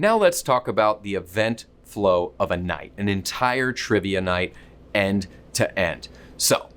Now let's talk about the event flow of a night, an entire trivia night, end to end. So,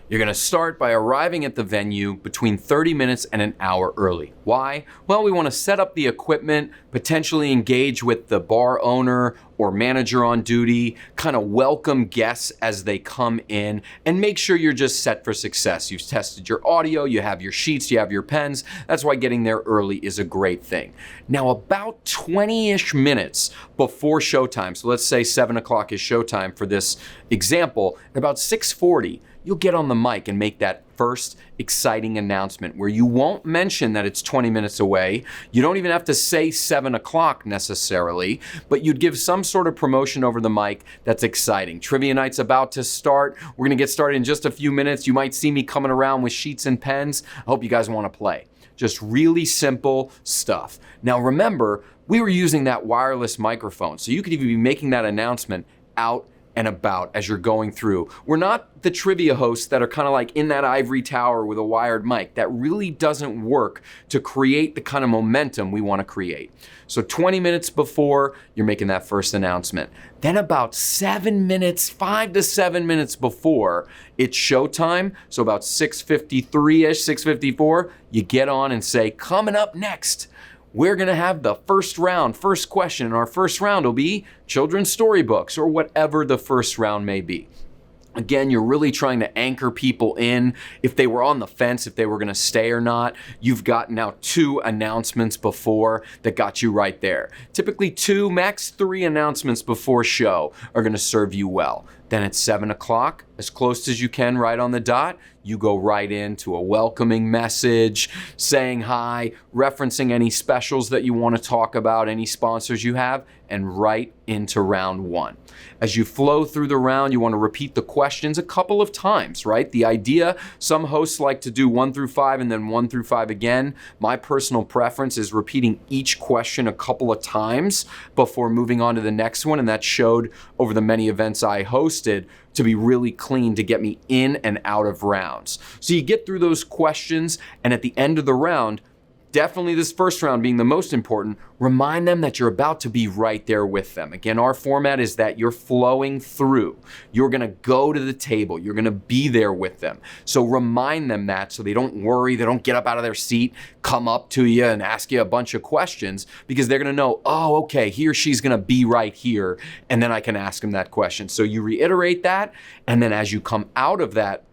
you're gonna start by arriving at the venue between 30 minutes and an hour early. Why? Well, we wanna set up the equipment, potentially engage with the bar owner or manager on duty, kind of welcome guests as they come in, and make sure you're just set for success. You've tested your audio, you have your sheets, you have your pens. That's why getting there early is a great thing. Now, about 20-ish minutes before showtime, so let's say 7 o'clock is showtime for this example, at about 6:40, you'll get on the mic and make that first exciting announcement where you won't mention that it's 20 minutes away. You don't even have to say 7 o'clock necessarily, but you'd give some sort of promotion over the mic that's exciting. Trivia night's about to start. We're gonna get started in just a few minutes. You might see me coming around with sheets and pens. I hope you guys wanna play. Just really simple stuff. Now remember, we were using that wireless microphone, so you could even be making that announcement out and about as you're going through. We're not the trivia hosts that are kind of like in that ivory tower with a wired mic. That really doesn't work to create the kind of momentum we want to create. So 20 minutes before, you're making that first announcement. Then about 7 minutes, 5 to 7 minutes before it's showtime, so about 6:53-ish, 6:54, you get on and say, coming up next, we're gonna have the first round, first question, and our first round will be children's storybooks or whatever the first round may be. Again, you're really trying to anchor people in. If they were on the fence, if they were gonna stay or not, you've got now 2 announcements before that got you right there. Typically 2, max 3 announcements before show are gonna serve you well. Then at 7 o'clock, as close as you can right on the dot, you go right into a welcoming message, saying hi, referencing any specials that you want to talk about, any sponsors you have, and right into round 1. As you flow through the round, you want to repeat the questions a couple of times, right? The idea, some hosts like to do 1 through 5 and then 1 through 5 again. My personal preference is repeating each question a couple of times before moving on to the next one, and that showed over the many events I hosted to be really clean to get me in and out of rounds. So you get through those questions, and at the end of the round, definitely this first round being the most important, remind them that you're about to be right there with them. Again, our format is that you're flowing through. You're gonna go to the table. You're gonna be there with them. So remind them that so they don't worry, they don't get up out of their seat, come up to you and ask you a bunch of questions, because they're gonna know, oh, okay, he or she's gonna be right here, and then I can ask them that question. So you reiterate that, and then as you come out of that,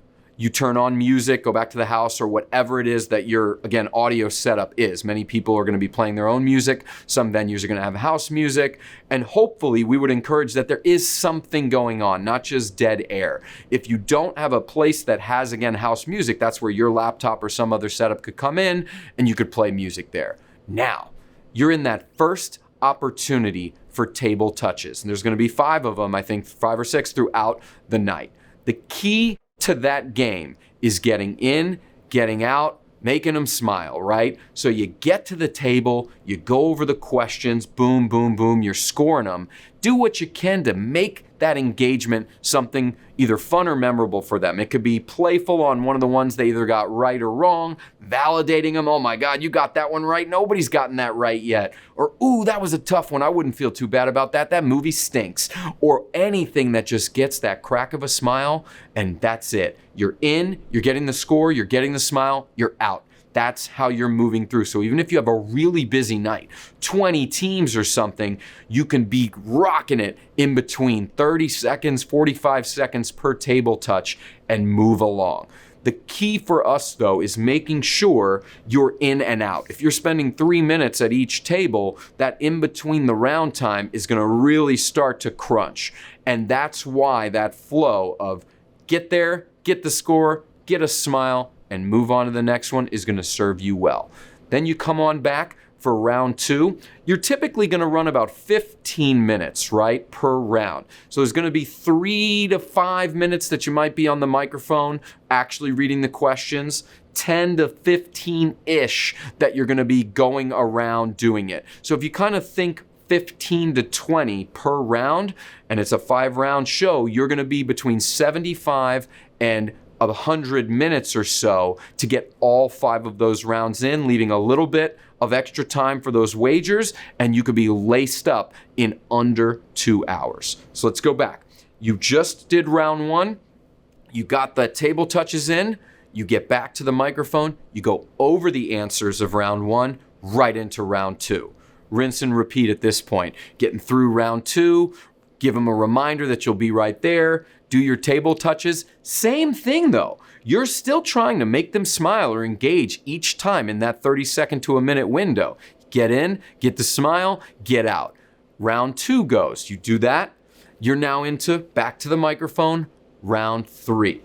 you turn on music, go back to the house, or whatever it is that your, again, audio setup is. Many people are gonna be playing their own music. Some venues are gonna have house music. And hopefully we would encourage that there is something going on, not just dead air. If you don't have a place that has, again, house music, that's where your laptop or some other setup could come in and you could play music there. Now, you're in that first opportunity for table touches. And there's gonna be 5 of them, I think 5 or 6 throughout the night. The key to that game is getting in, getting out, making them smile, right? So you get to the table, you go over the questions, boom, boom, boom, you're scoring them. Do what you can to make that engagement something either fun or memorable for them. It could be playful on one of the ones they either got right or wrong, validating them, oh my God, you got that one right, nobody's gotten that right yet. Or, ooh, that was a tough one, I wouldn't feel too bad about that, that movie stinks. Or anything that just gets that crack of a smile, and that's it. You're in, you're getting the score, you're getting the smile, you're out. That's how you're moving through. So even if you have a really busy night, 20 teams or something, you can be rocking it in between 30 seconds, 45 seconds per table touch and move along. The key for us though is making sure you're in and out. If you're spending 3 minutes at each table, that in between the round time is gonna really start to crunch. And that's why that flow of get there, get the score, get a smile, and move on to the next one is gonna serve you well. Then you come on back for round 2. You're typically gonna run about 15 minutes, right, per round. So there's gonna be 3 to 5 minutes that you might be on the microphone actually reading the questions, 10 to 15-ish that you're gonna be going around doing it. So if you kind of think 15 to 20 per round, and it's a 5-round show, you're gonna be between 75 and 100 minutes or so to get all 5 of those rounds in, leaving a little bit of extra time for those wagers, and you could be laced up in under 2 hours. So let's go back. You just did round 1. You got the table touches in. You get back to the microphone. You go over the answers of round 1 right into round 2. Rinse and repeat at this point. Getting through round 2, give them a reminder that you'll be right there. Do your table touches. Same thing though. You're still trying to make them smile or engage each time in that 30-second to a minute window. Get in, get the smile, get out. Round 2 goes. You do that. You're now into back to the microphone, round 3.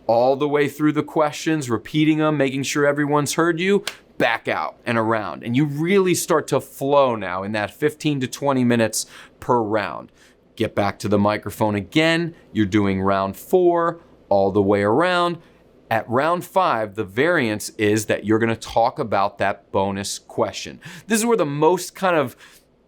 All the way through the questions, repeating them, making sure everyone's heard you, back out and around. And you really start to flow now in that 15 to 20 minutes per round. Get back to the microphone again. You're doing round 4 all the way around. At round 5, the variance is that you're going to talk about that bonus question. This is where the most kind of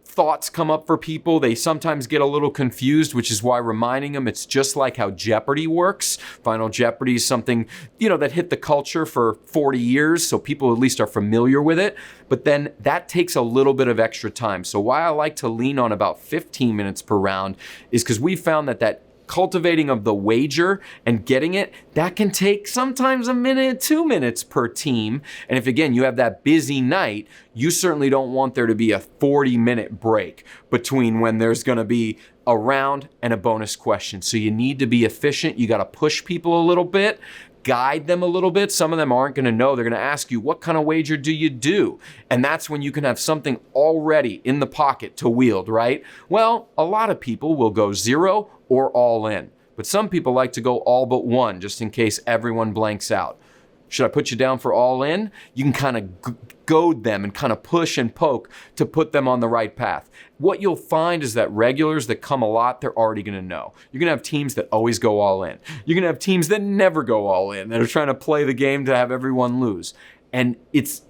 thoughts come up for people. They sometimes get a little confused, which is why reminding them it's just like how Jeopardy works. Final Jeopardy is something, that hit the culture for 40 years, so people at least are familiar with it. But then that takes a little bit of extra time. So why I like to lean on about 15 minutes per round is because we found that cultivating of the wager and getting it, that can take sometimes a minute, 2 minutes per team. And if again, you have that busy night, you certainly don't want there to be a 40-minute break between when there's gonna be a round and a bonus question. So you need to be efficient. You gotta push people a little bit, guide them a little bit. Some of them aren't gonna know. They're gonna ask you, what kind of wager do you do? And that's when you can have something already in the pocket to wield, right? Well, a lot of people will go 0 or all in. But some people like to go all but 1, just in case everyone blanks out. Should I put you down for all in? You can kind of goad them and kind of push and poke to put them on the right path. What you'll find is that regulars that come a lot, they're already gonna know. You're gonna have teams that always go all in. You're gonna have teams that never go all in, that are trying to play the game to have everyone lose. And it's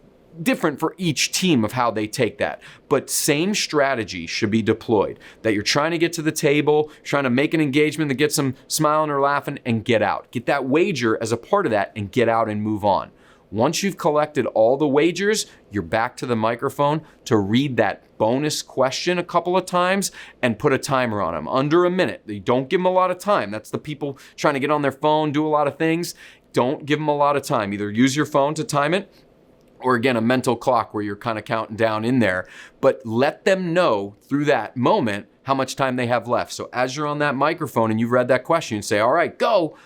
different for each team of how they take that. But same strategy should be deployed. That you're trying to get to the table, trying to make an engagement that gets them smiling or laughing and get out. Get that wager as a part of that and get out and move on. Once you've collected all the wagers, you're back to the microphone to read that bonus question a couple of times and put a timer on them. Under a minute. You don't give them a lot of time. That's the people trying to get on their phone, do a lot of things. Don't give them a lot of time. Either use your phone to time it, or again, a mental clock where you're kind of counting down in there, but let them know through that moment how much time they have left. So as you're on that microphone and you've read that question, you say, all right, go.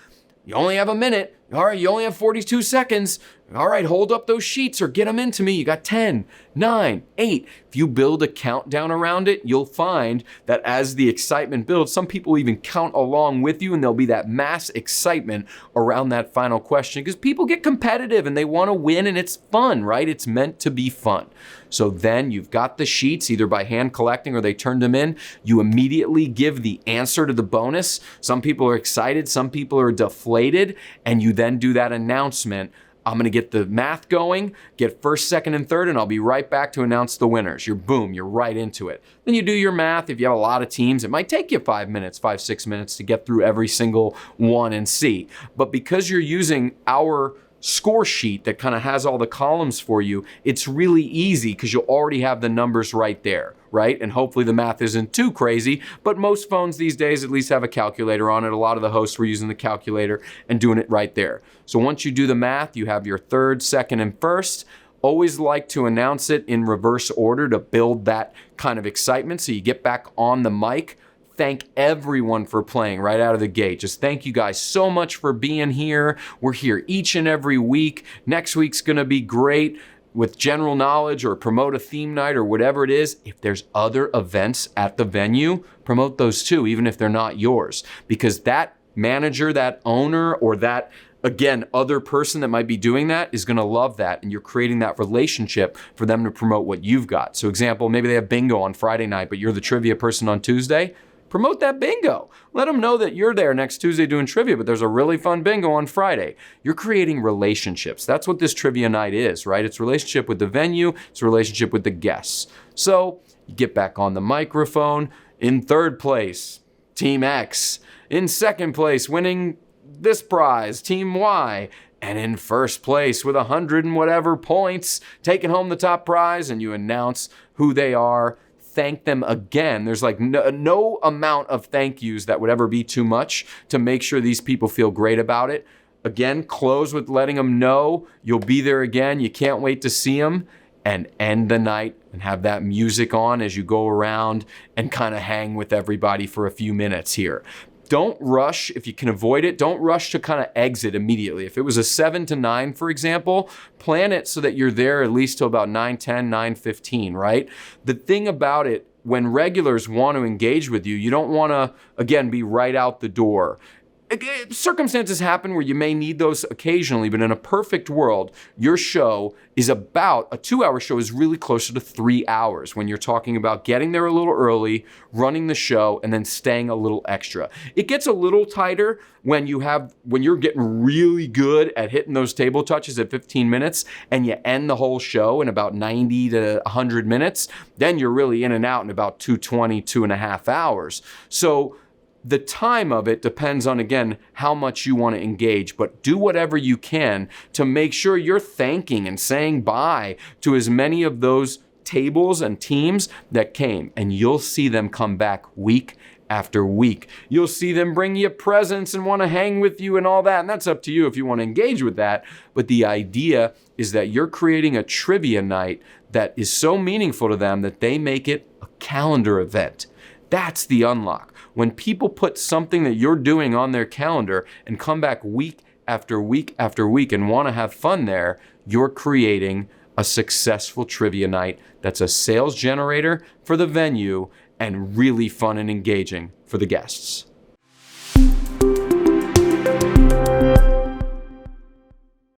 You only have a minute. All right, you only have 42 seconds. All right, hold up those sheets or get them into me. You got 10, 9, 8. If you build a countdown around it, you'll find that as the excitement builds, some people even count along with you, and there'll be that mass excitement around that final question because people get competitive and they want to win, and it's fun, right? It's meant to be fun. So then you've got the sheets either by hand collecting or they turned them in. You immediately give the answer to the bonus. Some people are excited, some people are deflated, and you then do that announcement. I'm gonna get the math going, get first, second, and third, and I'll be right back to announce the winners. You're right into it. Then you do your math. If you have a lot of teams, it might take you 5 minutes, 6 minutes to get through every single one and see. But because you're using our score sheet that kind of has all the columns for you, it's really easy because you'll already have the numbers right there, right? And hopefully the math isn't too crazy, but most phones these days at least have a calculator on it. A lot of the hosts were using the calculator and doing it right there. So once you do the math, you have your third, second, and first. Always like to announce it in reverse order to build that kind of excitement so you get back on the mic. Thank everyone for playing right out of the gate. Just thank you guys so much for being here. We're here each and every week. Next week's gonna be great with general knowledge or promote a theme night or whatever it is. If there's other events at the venue, promote those too, even if they're not yours. Because that manager, that owner, or that, again, other person that might be doing that is gonna love that, and you're creating that relationship for them to promote what you've got. So example, maybe they have bingo on Friday night, but you're the trivia person on Tuesday. Promote that bingo. Let them know that you're there next Tuesday doing trivia, but there's a really fun bingo on Friday. You're creating relationships. That's what this trivia night is, right? It's a relationship with the venue. It's a relationship with the guests. So you get back on the microphone. In third place, Team X. In second place, winning this prize, Team Y. And in first place with 100 and whatever points, taking home the top prize, and you announce who they are. Thank them again. There's like no amount of thank yous that would ever be too much to make sure these people feel great about it. Again, close with letting them know you'll be there again. You can't wait to see them, and end the night and have that music on as you go around and kind of hang with everybody for a few minutes here. Don't rush. If you can avoid it, don't rush to kind of exit immediately. If it was a 7 to 9, for example, plan it so that you're there at least till about 9:10, 9:15, right? The thing about it, when regulars want to engage with you, you don't want to, again, be right out the door. Circumstances happen where you may need those occasionally, but in a perfect world, your show is about, a 2-hour show is really closer to 3 hours when you're talking about getting there a little early, running the show, and then staying a little extra. It gets a little tighter when you're getting really good at hitting those table touches at 15 minutes and you end the whole show in about 90 to 100 minutes, then you're really in and out in about 220, 2.5 hours. So the time of it depends on, again, how much you want to engage, but do whatever you can to make sure you're thanking and saying bye to as many of those tables and teams that came, and you'll see them come back week after week. You'll see them bring you presents and want to hang with you and all that, and that's up to you if you want to engage with that, but the idea is that you're creating a trivia night that is so meaningful to them that they make it a calendar event. That's the unlock. When people put something that you're doing on their calendar and come back week after week after week and want to have fun there, you're creating a successful trivia night that's a sales generator for the venue and really fun and engaging for the guests.